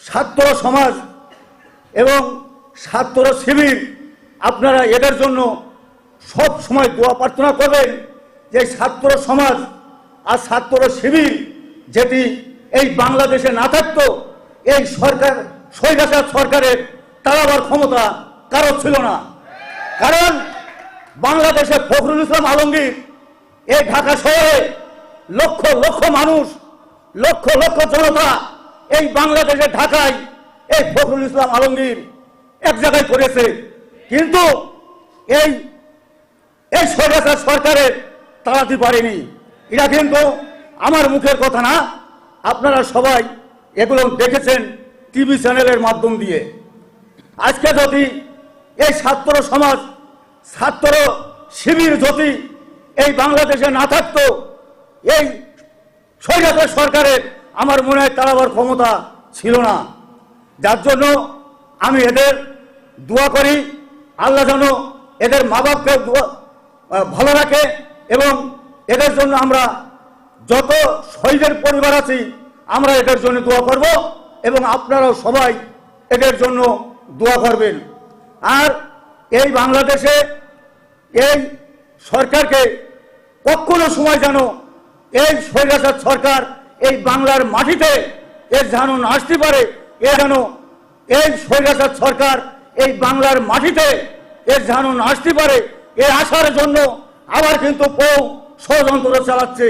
ছাত্র সমাজ এবং ছাত্র শিবির আপনারা এদের জন্য সব সময় দোয়া প্রার্থনা করবেন যে ছাত্র সমাজ আর ছাত্র শিবির যেটি এই বাংলাদেশে না থাকতো এই সরকার স্বৈরাচার সরকারের তাড়াবার ক্ষমতা কারো ছিল না। কারণ বাংলাদেশে ফখরুল ইসলাম আলমগীর এই ঢাকা শহরে লক্ষ লক্ষ মানুষ, লক্ষ লক্ষ জনতা এই বাংলাদেশে ঢাকায় এই ফখরুল ইসলাম আলমগীর এক জায়গায় করেছে, কিন্তু এই এই স্বৈরাচার সরকারের তাড়াতে পারেনি। এটা কিন্তু আমার মুখের কথা না, আপনারা সবাই এগুলো দেখেছেন টিভি চ্যানেলের মাধ্যম দিয়ে। আজকে যদি এই ছাত্র সমাজ, ছাত্র শিবির যদি এই বাংলাদেশে না থাকতো এই স্বৈরাচার সরকারের আমার মনে হয় তাড়াবার ক্ষমতা ছিল না। যার জন্য আমি এদের দোয়া করি আল্লাহ যেন এদের মা বাপকে ভালো রাখে এবং এদের জন্য আমরা যত শহীদের পরিবার আছি আমরা এদের জন্য দোয়া করব এবং আপনারাও সবাই এদের জন্য দোয়া করবেন। আর এই বাংলাদেশে এই সরকারকে কখনো সময় যেন এই স্বৈরাচার সরকার এই বাংলার মাটিতে এর যেন না আসতে পারে, এ যেন এই স্বৈরাচার সরকার এই বাংলার মাটিতে এর যেন না আসতে পারে, এ আসার জন্য আবার কিন্তু ষড়যন্ত্র চালাচ্ছে।